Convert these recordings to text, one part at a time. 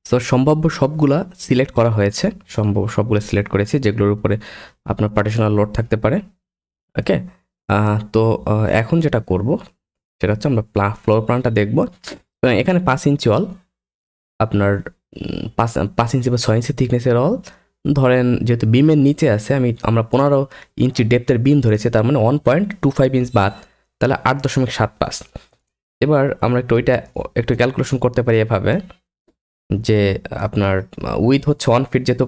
So সম্ভাব্য সবগুলা select করা হয়েছে, সম্ভাব্য সবগুলো সিলেক্ট করেছি যেগুলোর উপরে আপনার পার্টিশনাল লোড থাকতে পারে। ওকে, তো এখন যেটা করব সেটা হচ্ছে আমরা ফ্লোর প্ল্যানটা দেখব। এখানে 5 ইঞ্চি অল, আপনার 5 ইঞ্চি বা 6 ইঞ্চি থিকনেসের অল ধরেন, যেহেতু বিমের নিচে আছে আমরা 15 ইঞ্চি ডেপথের বিম ধরেছি, তার মানে 1.25 ইঞ্চ বাদ, তাহলে 8.75। এবার আমরা একটু ক্যালকুলেশন করতে পারি এভাবে যে আপনার উইথ হচ্ছে 1 ফিট, যেহেতু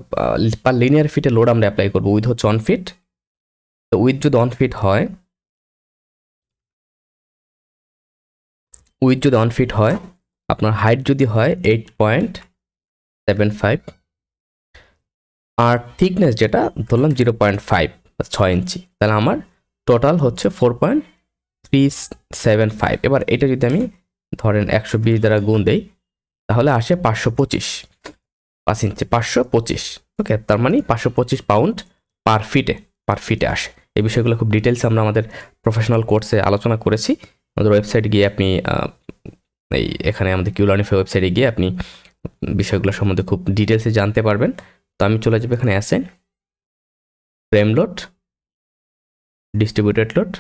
পার লিনিয়ার ফিটে লোড আমরা অ্যাপ্লাই করবো, উইথ হচ্ছে 1 ফিট। তো উইথ যদি 1 ফিট হয়, আপনার হাইট যদি হয় 8.75, আর থিকনেস যেটা ধরলাম 0.5 6 ইঞ্চি, তাহলে আমার টোটাল হচ্ছে 4.375। এবার এটা যদি আমি ধরেন 120 দ্বারা গুণ দেই, তাহলে আসে 525, 5 ইঞ্চি 525। ওকে, তার মানে 525 পাউন্ড পার ফিটে আসে। এই বিষয়গুলো খুব ডিটেলস আমরা আমাদের প্রফেশনাল কোর্সে আলোচনা করেছি। আমাদের ওয়েবসাইটে গিয়ে আপনি এখানে আমাদের কিউলার্নিফাই ওয়েবসাইটে গিয়ে আপনি বিষয়গুলো সম্বন্ধে খুব ডিটেলসে জানতে পারবেন। তো আমি চলে যাবো এখানে অ্যাসেন, ফ্রেম লোড, ডিস্ট্রিবিউটেড লোড,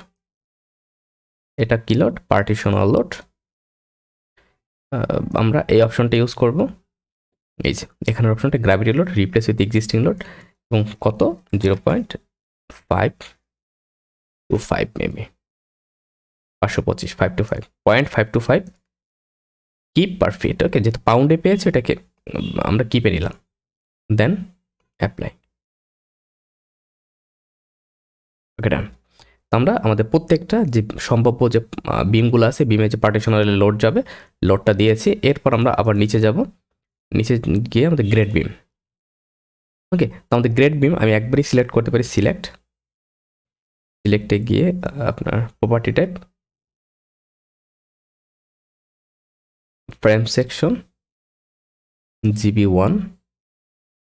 এটা কি লোড, পার্টিশনাল লোড। আমরা এই অপশনটা ইউজ করব। এই যে এখানের অপশনটা gravity load, replace with existing load, এবং কত 0.525 মেবি 525, 525 0.525 কিপ পার ফিট। ওকে, যেহেতু পাউন্ডে পেয়েছে এটাকে আমরা কিপে নিলাম, দেন অ্যাপ্লাই। ওকে, ডান। আমরা আমাদের প্রত্যেকটা যে সম্ভাব্য যে বিমগুলো আছে, বিমে যে পার্টিশনাল লোড যাবে, লোডটা দিয়েছি। এরপর আমরা আবার নিচে যাব, নিচে গিয়ে আমাদের গ্রেড বিম। ওকে, তো আমাদের গ্রেড বিম আমি একবারই সিলেক্ট করতে পারি, সিলেক্টে গিয়ে আপনার property type, frame section, GB1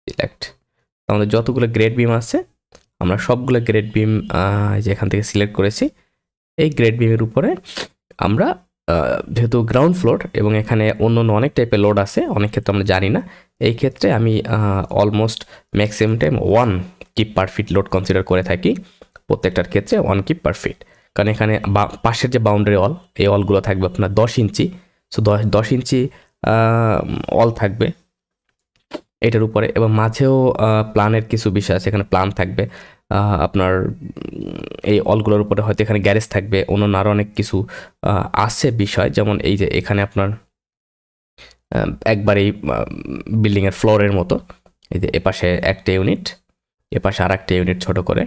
select. আমাদের যতগুলো গ্রেড বিম আছে আমরা সবগুলো গ্রেড বিম যেখান থেকে সিলেক্ট করেছি, এই গ্রেড বিমের উপরে আমরা যেহেতু গ্রাউন্ড ফ্লোর এবং এখানে অন্য অনেক টাইপের লোড আছে, অনেক ক্ষেত্রে আমরা জানি না, এই ক্ষেত্রে আমি অলমোস্ট ম্যাক্সিমাম টাইম 1 কিপ পার ফিট লোড কনসিডার করে থাকি। প্রত্যেকটার ক্ষেত্রে 1 কিপ পার ফিট, কারণ এখানে পাশের যে বাউন্ডারি অল, এই অলগুলো থাকবে আপনার 10 ইঞ্চি। সো 10 ইঞ্চি অল থাকবে এটার উপরে, এবং মাঝেও প্ল্যানের কিছু বিষয় আছে, এখানে প্ল্যান থাকবে আপনার এই অলগুলোর উপরে, হয়তো এখানে গ্যারেজ থাকবে, অন্য আরও অনেক কিছু আছে বিষয়, যেমন এই যে এখানে আপনার একবারেই বিল্ডিংয়ের ফ্লোরের মতো, এই যে এপাশে একটা ইউনিট, এপাশে আর একটা ইউনিট ছোট করে।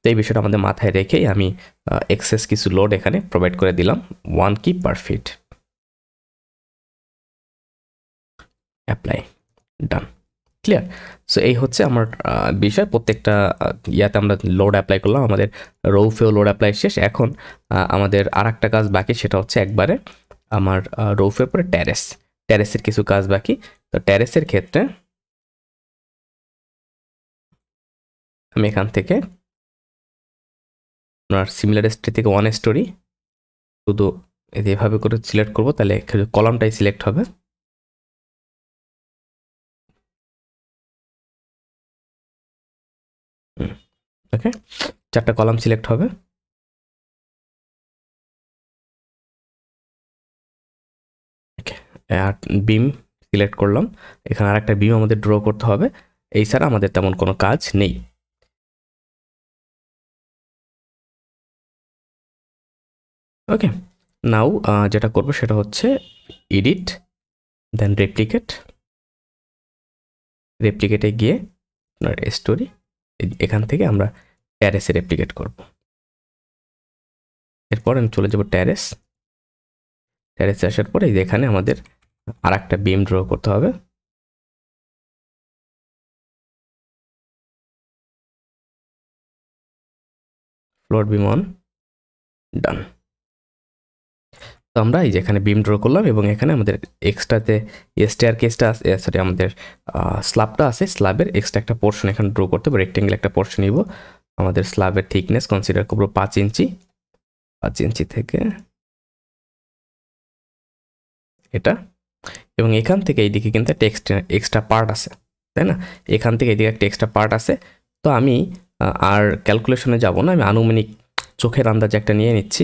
তো এই বিষয়টা আমাদের মাথায় রেখেই আমি এক্সেস কিছু লোড এখানে প্রোভাইড করে দিলাম, 1 কিপ পার ফিট, অ্যাপ্লাই, ডান, ক্লিয়ার। সো এই হচ্ছে আমার বিষয়। প্রত্যেকটা ইয়াতে আমরা লোড অ্যাপ্লাই করলাম, আমাদের রৌফেও লোড অ্যাপ্লাই শেষ। এখন আমাদের আর একটা কাজ বাকি, সেটা হচ্ছে একবারে আমার রৌফের পরে ট্যারেসের কিছু কাজ বাকি। তো ট্যারেসের ক্ষেত্রে আমি এখান থেকে আপনার সিমিলার স্টোরি থেকে 1 স্টোরি শুধু এভাবে করে সিলেক্ট করবো, তাহলে কলামটাই সিলেক্ট হবে। ওকে, 4টা কলাম সিলেক্ট হবে। আর বিম সিলেক্ট করলাম, এখানে আর একটা বিম আমাদের ড্র করতে হবে। এই ছাড়া আমাদের তেমন কোনো কাজ নেই। ওকে, নাও যেটা করবো সেটা হচ্ছে এডিট, দেন রেপ্লিকেটে গিয়ে আপনার স্টোরি, এখান থেকে আমরা ট্যারেসে রেপ্লিকেট করব। এরপর আমি চলে যাব ট্যারেসে আসার পরে এখানে আমাদের আর একটা বিম ড্র করতে হবে। ফ্লোর বিম অন, ডান। তো আমরা এই যে এখানে বিম ড্র করলাম, এবং এখানে আমাদের এক্সট্রাতে স্টেয়ার কেসটা আছে, সরি আমাদের স্ল্যাবটা আছে, স্ল্যাবের এক্সট্রা একটা পোর্শন এখানে ড্র করতে হবে, রেক্টেঙ্গেল একটা পোর্শন নিব। আমাদের স্ল্যাবের থিকনেস কনসিডার করবো 5 ইঞ্চি, 5 ইঞ্চি থেকে এটা এবং এখান থেকে এইদিকে কিন্তু একটা এক্সট্রা পার্ট আছে, তাই না? এখান থেকে এইদিকে একটা এক্সট্রা পার্ট আছে। তো আমি আর ক্যালকুলেশনে যাব না, আমি আনুমানিক চোখের আন্দাজ একটা নিয়ে নিচ্ছি।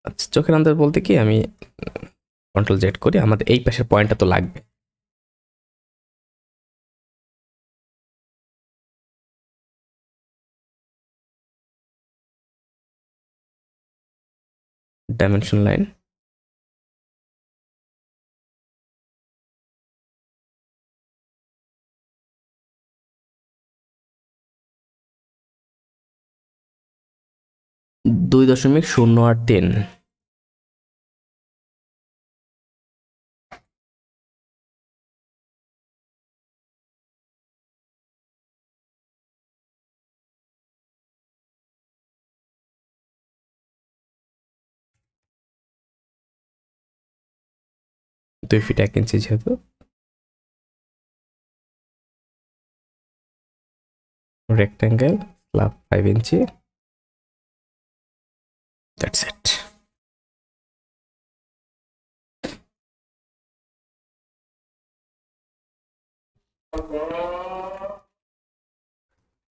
আচ্ছা, চোখের আন্দাজ বলতে কি, আমি কন্ট্রোল জেড করি, আমাদের এই পাশের পয়েন্টটা তো লাগবে। ডাইমেনশন লাইন, দুই 2.083। দুই ফিট 1 ইঞ্চি যেহেতু, rectangle slab 5 inch, that's it.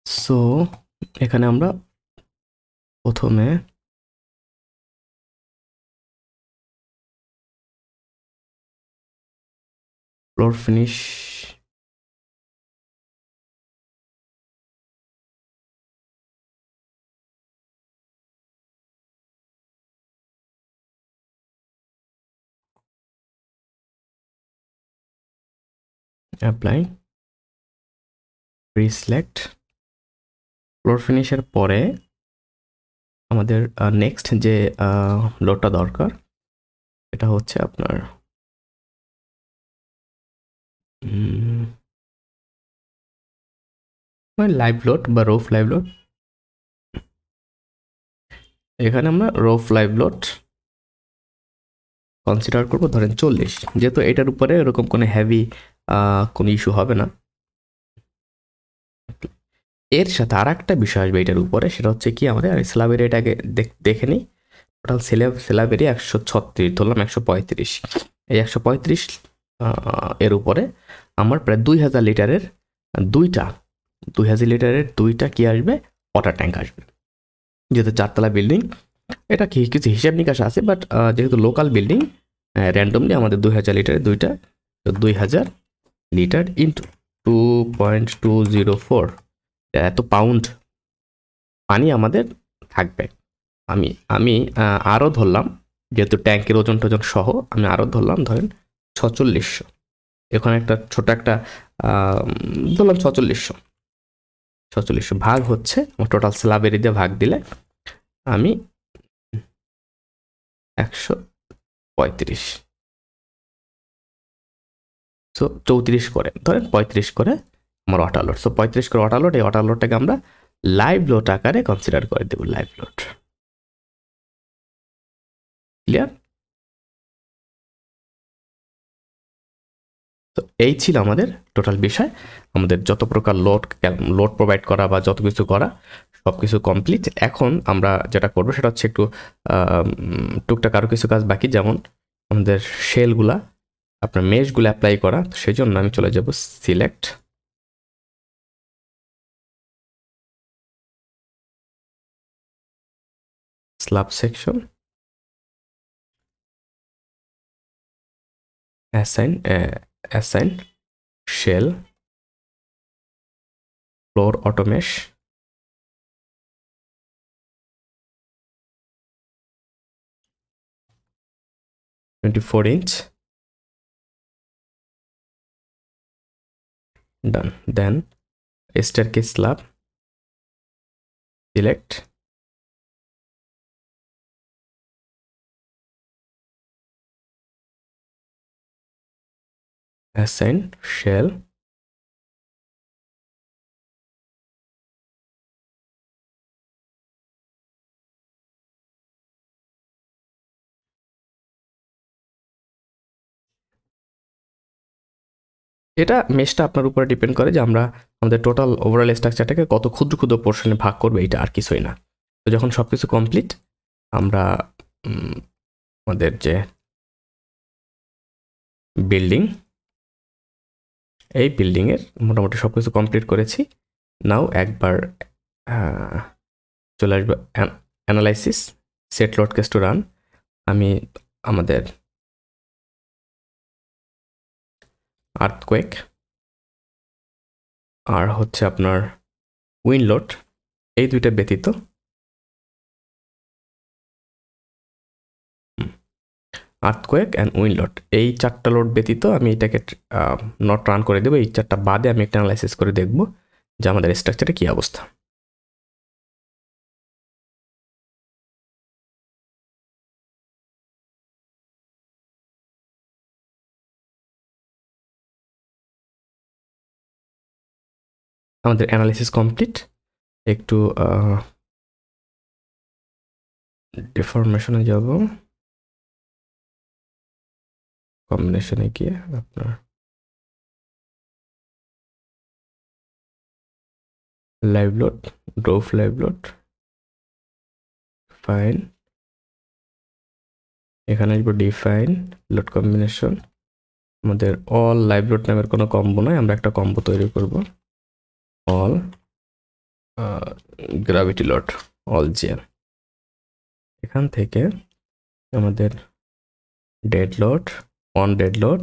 So এখানে আমরা প্রথমে floor finish apply, reselect. Floor ফিনিশের পরে আমাদের নেক্সট যে লোডটা দরকার এটা হচ্ছে আপনার লাইভ লোড বা রোফ লাইভ লোড। এখানে আমরা রোফ লাইভ লোড কনসিডার করবো ধরেন 40, যেহেতু এটার উপরে এরকম কোনো হেভি কোনো ইস্যু হবে না। এর সাথে আর একটা বিষয় আসবে এটার উপরে, সেটা হচ্ছে কি, আমাদের স্ল্যাব এরিয়াটাকে দেখে নিই। টোটাল স্ল্যাব এরিয়া 136, ধরলাম 135। এই 135 এর উপরে আমার প্রায় 2000 লিটারের দুইটা কি আসবে, ওয়াটার ট্যাঙ্ক আসবে। যেহেতু 4তলা বিল্ডিং, এটা কি কিছু হিসাব নিকাশ আছে, বাট যেহেতু লোকাল বিল্ডিং, র্যান্ডমলি আমাদের 2000 লিটারের দুইটা, 2000 লিটার ইন্টু 2.204, এত পাউন্ড পানি আমাদের থাকবে। আমি আরও ধরলাম, যেহেতু ট্যাঙ্কের ওজন টোজন সহ আমি আরও ধরলাম, ধরেন 4600। এখানে একটা ছোট একটা ধরলাম 4600 ভাগ হচ্ছে টোটাল স্ল্যাব এরিয়া দিয়ে ভাগ দিলে আমি 135, সো 34 করে ধরেন 35 করে আমার ওয়াটার লোড। সো 35 করে ওয়াটার লোড, এই ওয়াটার লোডটাকে আমরা লাইভ লোড আকারে কনসিডার করে দেব, লাইভ লোড। ক্লিয়ার? তো এই ছিল আমাদের টোটাল বিষয়। আমাদের যত প্রকার লোড প্রোভাইড করা বা যত কিছু করা সব কিছু কমপ্লিট। এখন আমরা যেটা করবো সেটা হচ্ছে একটু টুকটাক আরও কিছু কাজ বাকি, যেমন আমাদের শেলগুলা, আপনার মেশগুলো অ্যাপ্লাই করা। সেই জন্য আমি চলে যাব select, slab section, assign shell, floor automesh, 24 inch, done. Then staircase slab, select, assign shell, এটা মেশটা আপনার উপরে ডিপেন্ড করে যে আমরা আমাদের টোটাল ওভারঅল স্ট্রাকচারটাকে কত ক্ষুদ্র ক্ষুদ্র পোর্শনে ভাগ করবে, এটা আর কিছুই না। তো যখন সব কিছু কমপ্লিট, আমরা আমাদের যে বিল্ডিং, এই বিল্ডিংয়ের মোটামুটি সব কিছু কমপ্লিট করেছি। নাও একবার চলে আসবো analysis, set load case to run. আমি আমাদের আর্থকোয়েক আর হচ্ছে আপনার উইন্ড লোড, এই দুইটা ব্যতীত আর্থকোয়েক অ্যান্ড উইন্ড লোড, এই 4টা লোড ব্যতীত আমি এটাকে নট রান করে দেবো। এই 4টা বাদে আমি একটা অ্যানালাইসিস করে দেখব যে আমাদের স্ট্রাকচারে কী অবস্থা। আমাদের অ্যানালাইসিস কমপ্লিট। একটু ডিফরমেশনে যাব, কম্বিনেশনে গিয়ে আপনার live load, drove live load, fine, এখানে আসবো ডিফাইন লোড কম্বিনেশন। আমাদের অল লাইভ লোড নামের কোনো কম্বো নয়, আমরা একটা কম্বো তৈরি করব, all gravity load, all GL. এখান থেকে আমাদের dead load, on dead load,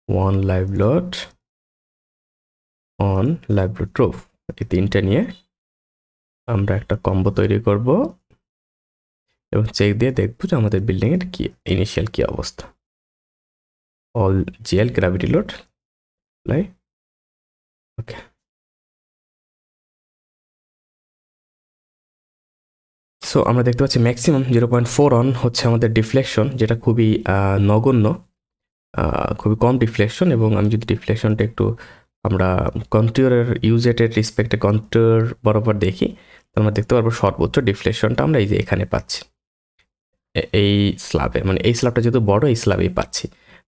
on live load, on live load drove, এই তিনটা নিয়ে আমরা একটা কম্বো তৈরি করব এবং চেক দিয়ে দেখব যে আমাদের বিল্ডিংয়ের কি ইনিশিয়াল কি অবস্থা। অল জিএল গ্র্যাভিটি লোড লাই, ওকে। সো আমরা দেখতে পাচ্ছি ম্যাক্সিমাম 0.4 অন হচ্ছে আমাদের ডিফ্লেকশন, যেটা খুবই নগণ্য, খুবই কম ডিফ্লেকশন। এবং আমি যদি ডিফ্লেকশনটা একটু আমরা কন্ট্রিওরের ইউজেটের রিসপেক্টে কন্ট্রিওর বরাবর দেখি, তো আমরা দেখতে পারবো সর্বোচ্চ ডিফ্লেকশনটা আমরা এই যে এখানে পাচ্ছি, এই স্ল্যাবে, মানে এই স্ল্যাবটা যেহেতু বড়, এই স্ল্যাবেই পাচ্ছি।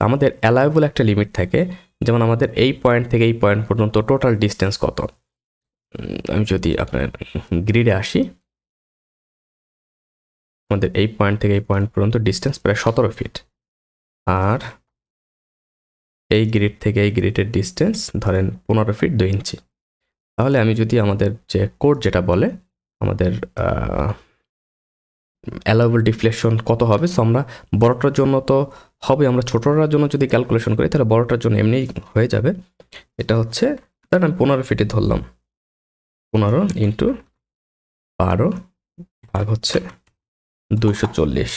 আমাদের অ্যালাউয়েবল একটা লিমিট থাকে, যেমন আমাদের এই পয়েন্ট থেকে এই পয়েন্ট পর্যন্ত টোটাল ডিস্টেন্স কত। আমি যদি আপনার গ্রিডে আসি, আমাদের এই পয়েন্ট থেকে এই পয়েন্ট পর্যন্ত ডিস্টেন্স প্রায় 17 ফিট, আর এই গ্রিড থেকে এই গ্রিডের ডিস্টেন্স ধরেন 15 ফিট 2 ইঞ্চি। তাহলে আমি যদি আমাদের যে কোড যেটা বলে আমাদের অ্যালাউয়েবল ডিফ্লেকশন কত হবে, সো আমরা বড়টার জন্য তো হবে, আমরা ছোটটার জন্য যদি ক্যালকুলেশন করি তাহলে বড়টার জন্য এমনি হয়ে যাবে। এটা হচ্ছে ধরেন আমি 15 ফিটে ধরলাম, 15 ইন্টু 12 ভাগ হচ্ছে 240,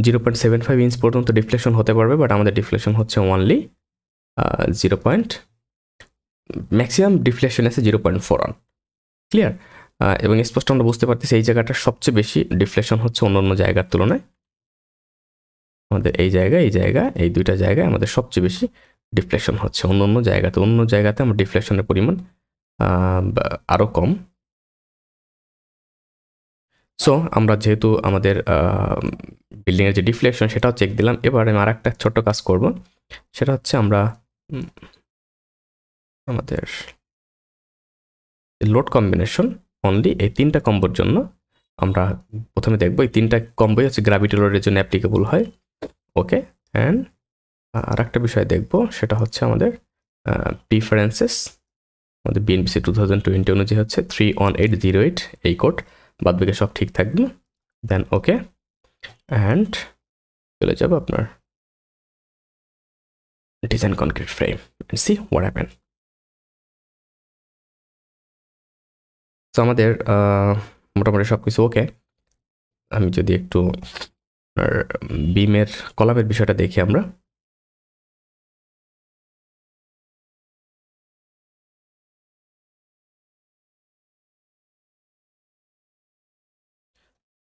0.75 ইঞ্চ পর্যন্ত ডিফ্লেকশন হতে পারবে, বাট আমাদের ডিফ্লেকশন হচ্ছে অনলি 0. ম্যাক্সিমাম ডিফ্লেকশন আছে 0.4 অন, ক্লিয়ার। এবং স্পষ্ট আমরা বুঝতে পারতেছি এই জায়গাটা সবচেয়ে বেশি ডিফ্লেকশন হচ্ছে অন্য অন্য জায়গার তুলনায়। আমাদের এই জায়গা, এই জায়গা, এই দুইটা জায়গায় আমাদের সবচেয়ে বেশি ডিফ্লেকশন হচ্ছে, অন্য অন্য জায়গাতে আমার ডিফ্লেকশনের পরিমাণ আরও কম। সো আমরা যেহেতু আমাদের বিল্ডিংয়ের যে ডিফ্লেকশন সেটাও চেক দিলাম, এবার আমি আর একটা ছোট্ট কাজ করব, সেটা হচ্ছে আমরা আমাদের লোড কম্বিনেশন অনলি এই 3টা কম্বোর জন্য আমরা প্রথমে দেখব, এই 3টা কম্বোই হচ্ছে গ্র্যাভিটি লোডের জন্য অ্যাপ্লিকেবল হয়, ওকে। অ্যান্ড আর একটা বিষয় দেখব, সেটা হচ্ছে আমাদের প্রিফারেন্সেস, আমাদের বিএনপিসি 2020 অনুযায়ী হচ্ছে 31808 এই কোড, বাদ বাকি সব ঠিক থাকবে। দেন ওকে, অ্যান্ড চলে যাব আপনার design concrete frame and see what happen. তো আমাদের মোটামুটি সব কিছু ওকে। আমি যদি একটু বিমের কলামের বিষয়টা দেখি, আমরা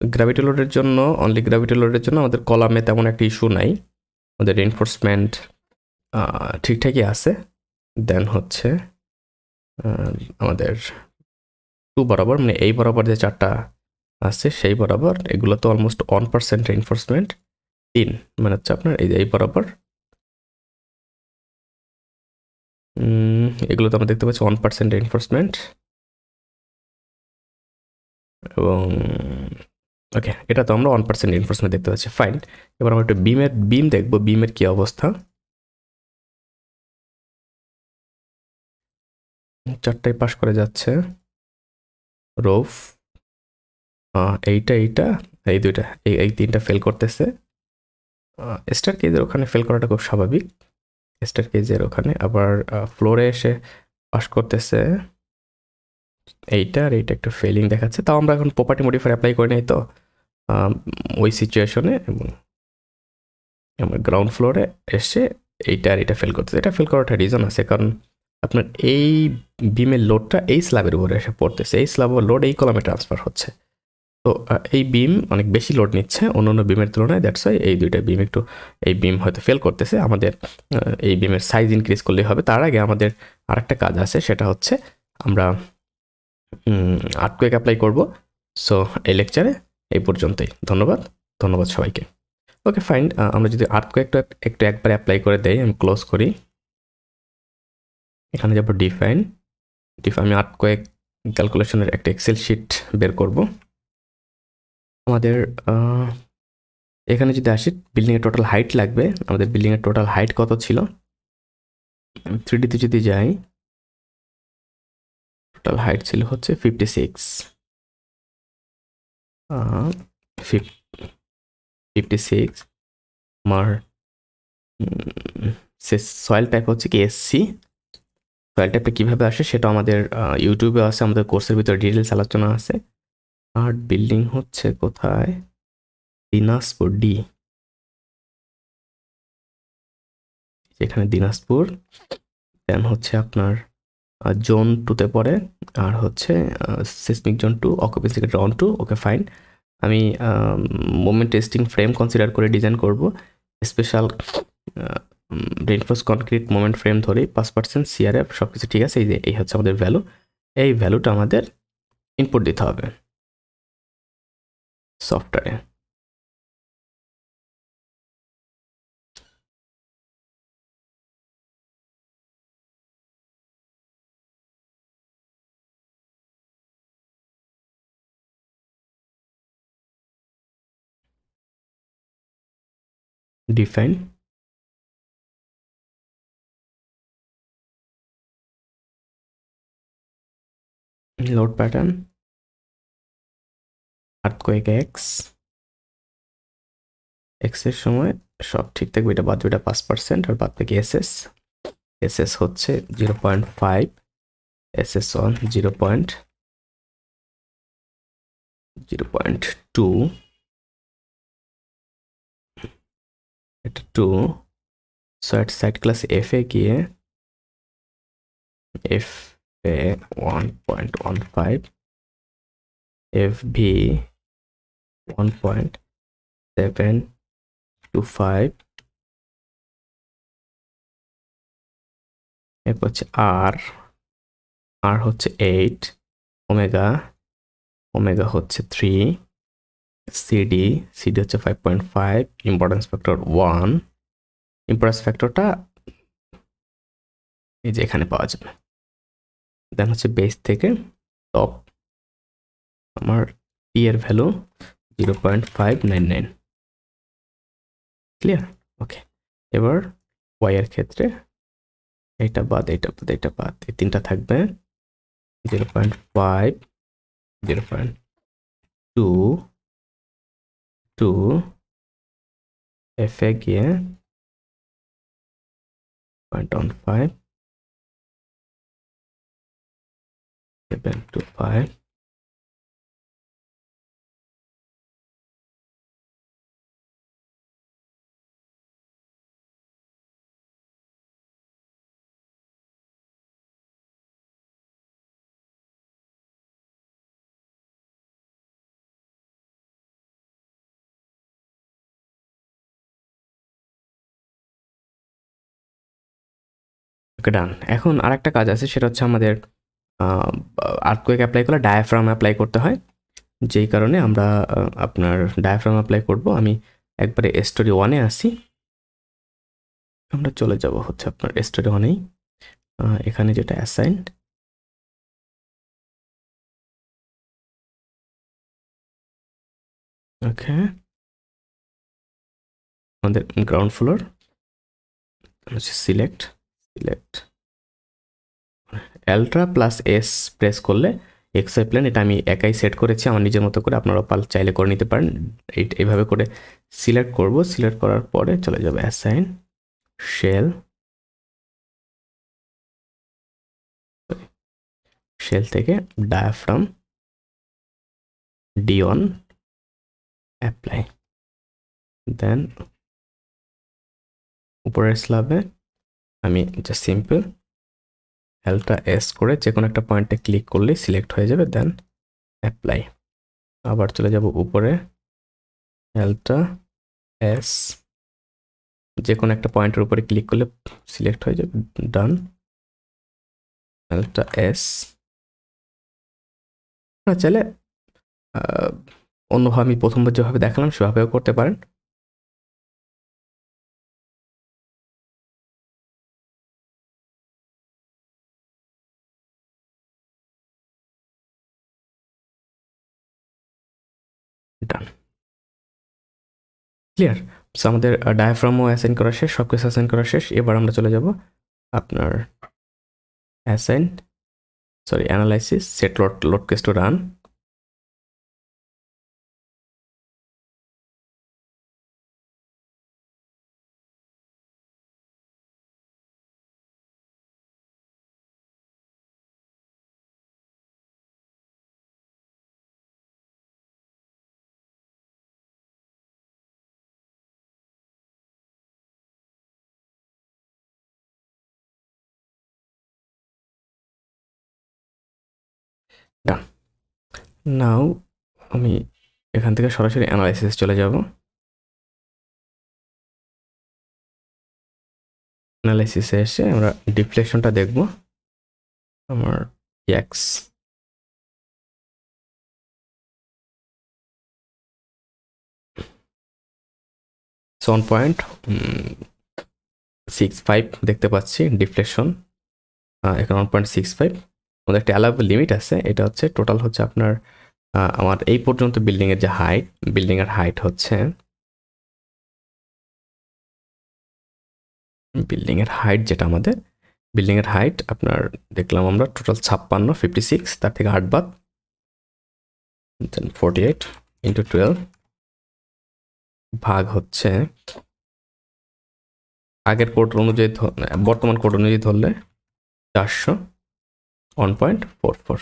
গ্র্যাভিটি লোডের জন্য, অনলি গ্র্যাভিটি লোডের জন্য আমাদের কলামে তেমন একটা ইস্যু নাই, আমাদের রেইনফোর্সমেন্ট ঠিকঠাকই আছে। দেন হচ্ছে আমাদের 2 বরাবর, মানে এই বরাবর যে 4টা আছে সেই বরাবর, এগুলো তো অলমোস্ট 1% রেইনফোর্সমেন্ট, 3 মানে হচ্ছে আপনার এই বরাবর, এগুলো তো আমরা দেখতে পাচ্ছি 1% রেইনফোর্সমেন্ট। এবং ওকে, এটা তো আমরা 1% রিইনফোর্সমেন্ট দেখতে পাচ্ছি, ফাইন। এবার আমরা একটু বিম দেখবো, বিমের কি অবস্থা। চারটায় পাস করে যাচ্ছে। রোফ এইটা এই দুইটা, এই তিনটা ফেল করতেছে। স্টার কেজের ওখানে ফেল করাটা খুব স্বাভাবিক। স্টার কেজের ওখানে আবার ফ্লোরে এসে পাস করতেছে এইটা, আর এইটা একটু ফেলিং দেখাচ্ছে। তাও আমরা এখন প্রপার্টি মডিফায়ার অ্যাপ্লাই করি নাই তো ওই সিচুয়েশনে, এবং আমার গ্রাউন্ড ফ্লোরে এসে এইটা আর এটা ফেল করতেছে। এটা ফেল করাটা রিজন আছে, কারণ আপনার এই বিমের লোডটা এই স্ল্যাবের উপরে এসে পড়তেছে, এই স্ল্যাব লোড এই কলামে ট্রান্সফার হচ্ছে। তো এই বিম অনেক বেশি লোড নিচ্ছে অন্য অন্য বিমের তুলনায়, দ্যাটস ওয়াই এই দুইটা বিম একটু, এই বিম হয়তো ফেল করতেছে। আমাদের এই বিমের সাইজ ইনক্রিজ করলেই হবে। তার আগে আমাদের আরেকটা কাজ আছে, সেটা হচ্ছে আমরা আর্টকুয়েক অ্যাপ্লাই করব। সো এই লেকচারে এই পর্যন্তই। ধন্যবাদ সবাইকে। ওকে ফাইন, আমরা যদি আর্টকুয়েকটা একটু একবার অ্যাপ্লাই করে দেই, আমি ক্লোজ করি, এখানে যাবো ডিফাইন। আমি আর্টকুয়েক ক্যালকুলেশনের একটা এক্সেল শিট বের করব। আমাদের এখানে যদি আসি, বিল্ডিংয়ের টোটাল হাইট লাগবে। আমাদের বিল্ডিংয়ের টোটাল হাইট কত ছিল, 3D তে যদি যাই, টোটাল হাইট ছিল হচ্ছে 56। 56 আমার সয়েল টাইপ হচ্ছে কি এসসি। সয়েল টাইপটা কীভাবে আসে সেটা আমাদের ইউটিউবে আছে, আমাদের কোর্সের ভিতরে ডিটেলস আলোচনা আছে। আর বিল্ডিং হচ্ছে কোথায়, দিনাজপুর ডি, এখানে দিনাজপুর। দেন হচ্ছে আপনার জোন 2তে পড়ে, আর হচ্ছে সিসমিক জোন 2, অকুপেন্সি ক্ষেত্রে অন 2। ওকে ফাইন, আমি মোমেন্ট টেস্টিং ফ্রেম কনসিডার করে ডিজাইন করব। Special reinforce concrete moment frame ধরেই 5% সিআরএফ, সব কিছু ঠিক আছে। এই হচ্ছে আমাদের ভ্যালু। এই ভ্যালুটা আমাদের ইনপুট দিতে হবে সফটওয়্যারে। Define, load pattern, earthquake x এর সময় সব ঠিক থাকবে, এটা বাদ, এটা 5%, আর বাদ থেকে এসএস হচ্ছে 0.5, এসএস অন 0.2, এটা 2। সো এট সাইড ক্লাস এফ এ গিয়ে এফ এ 1.15, এফ ভি 1.725, এরপর হচ্ছে আর হচ্ছে 8, ওমেগা হচ্ছে 3, সিডি হচ্ছে 5.5, ইম্পর্টেন্স ফ্যাক্টর 1। ইম্পর্টেন্স ফ্যাক্টরটা এই যে এখানে পাওয়া যাবে। দেন হচ্ছে বেস থেকে টপ আমার পি এর ভ্যালু 0.599। ক্লিয়ার? ওকে, এবার ওয়াই এর ক্ষেত্রে এটা বাদ, এই তিনটা থাকবে 0.5, 0.2, এফ এ গিয়ে 0.15, 725, ওকে ডান। এখন আরেকটা কাজ আছে, সেটা হচ্ছে আমাদের আর্থকোয়েক অ্যাপ্লাই করলে ডায়াফ্রাম অ্যাপ্লাই করতে হয়, যেই কারণে আমরা আপনার ডায়াফ্রাম অ্যাপ্লাই করব। আমি একবারে স্টোরি 1-এ আসি, আমরা চলে যাব হচ্ছে আপনার স্টোরি 1-এই। এখানে যেটা অ্যাসাইন্ড, ওকে, আমাদের গ্রাউন্ড ফ্লোর হচ্ছে select ultra plus S press করলে এক্সওয়াই প্লেন, এটা আমি একাই সেট করেছি আমার নিজের মতো করে, আপনারা চাইলে করে নিতে পারেন। এইভাবে করে সিলেক্ট করব, সিলেক্ট করার পরে চলে যাবে অ্যাসাইন শেল থেকে ডায়াফ্রাম D1 অ্যাপ্লাই, দেন উপরের স্ল্যাবে আমি জাস্ট সিম্পল আল্ট্রা এস করে যে কোনো একটা পয়েন্টে ক্লিক করলে সিলেক্ট হয়ে যাবে, দেন অ্যাপ্লাই। আবার চলে যাব উপরে আল্ট্রা এস, যে কোনো একটা পয়েন্টের উপরে ক্লিক করলে সিলেক্ট হয়ে যাবে, ডান। আল্ট্রা এস চাইলে অন্যভাবে আমি প্রথমবার যেভাবে দেখালাম সেভাবেও করতে পারেন। ডান, ক্লিয়ার। সো আমাদের ডায়াফ্রামও অ্যাসাইন করা শেষ, সব কিছু অ্যাসাইন করা শেষ। এবার আমরা চলে যাব আপনার analysis, set load case to run. Done, now আমি এখান থেকে সরাসরি অ্যানালাইসিস চলে যাব। অ্যানালাইসিসে এসে আমরা ডিফ্লেকশনটা দেখব। আমার এক্স 1.65 দেখতে পাচ্ছি ডিফ্লেকশন, এখানে 1.65। আমাদের একটা অ্যালাউয়েবল লিমিট আছে, এটা হচ্ছে টোটাল হচ্ছে আপনার আমার এই পর্যন্ত বিল্ডিংয়ের যে হাইট, বিল্ডিংয়ের হাইট হচ্ছে যেটা আমাদের বিল্ডিংয়ের হাইট আপনার দেখলাম আমরা টোটাল 56 তার থেকে 8 বাদ, 48 ইন্টু 12 ভাগ হচ্ছে আগের কোড অনুযায়ী, বর্তমান কোড অনুযায়ী ধরলে 400, 1.44,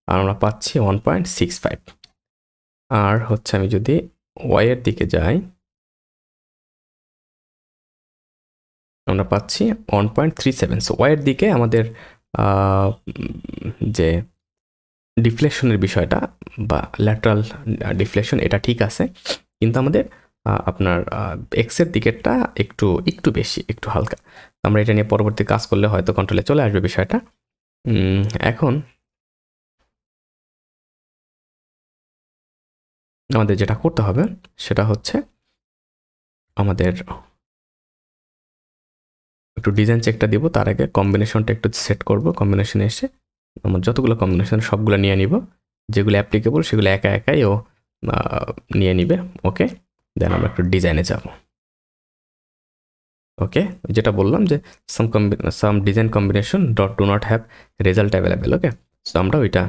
আর আমরা পাচ্ছি 1.65। আর হচ্ছে আমি যদি ওয়াই এর দিকে যাই আমরা পাচ্ছি 1.37। সো ওয়াই এর দিকে আমাদের যে ডিফ্লেকশনের বিষয়টা বা ল্যাটারাল ডিফ্লেকশন এটা ঠিক আছে, কিন্তু আমাদের আপনার এক্সের দিকেরটা একটু বেশি, একটু হালকা। আমরা এটা নিয়ে পরবর্তী কাজ করলে হয়তো কন্ট্রোলে চলে আসবে বিষয়টা। এখন আমাদের যেটা করতে হবে সেটা হচ্ছে আমাদের একটু ডিজাইন চেকটা দিব, তার আগে কম্বিনেশনটা একটু সেট করব। কম্বিনেশনে এসে আমার যতগুলো কম্বিনেশন সবগুলো নিয়ে নিব, যেগুলো অ্যাপ্লিকেবল সেগুলো একাই ও নিয়ে নিবে। ওকে, দেন আমরা একটু ডিজাইনে যাব। ওকে, যেটা বললাম যে some design combination do not have result available. Okay, so আমরা ওইটা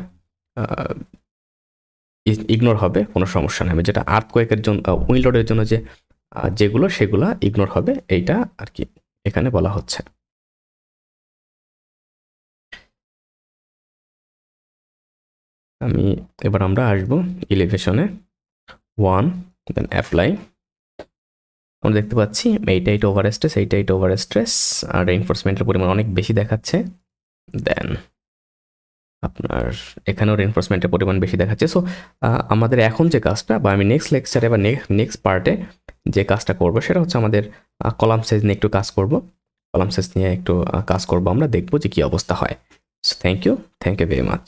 ইগনোর হবে, কোনো সমস্যা নেই। যেটা আর্থকোয়েকের জন্য, উইন্ডলোডের জন্য যেগুলো সেগুলো ইগনোর হবে, এইটা আর কি এখানে বলা হচ্ছে। এবার আমরা আসবো ইলিভেশনে 1, দেন অ্যাপ্লাই। আমরা দেখতে পাচ্ছি এইটা ওভার স্ট্রেস, আর রেইনফোর্সমেন্টের পরিমাণ অনেক বেশি দেখাচ্ছে। দেন আপনার এখানেও রেইনফোর্সমেন্টের পরিমাণ বেশি দেখাচ্ছে। সো আমাদের এখন যে কাজটা, বা আমি নেক্সট লেকচারে বা নেক্সট পার্টে যে কাজটা করব সেটা হচ্ছে আমাদের কলাম সাইজ নিয়ে একটু কাজ করব। কলাম সাইজ নিয়ে একটু কাজ করব, আমরা দেখবো যে কি অবস্থা হয়। So thank you very much.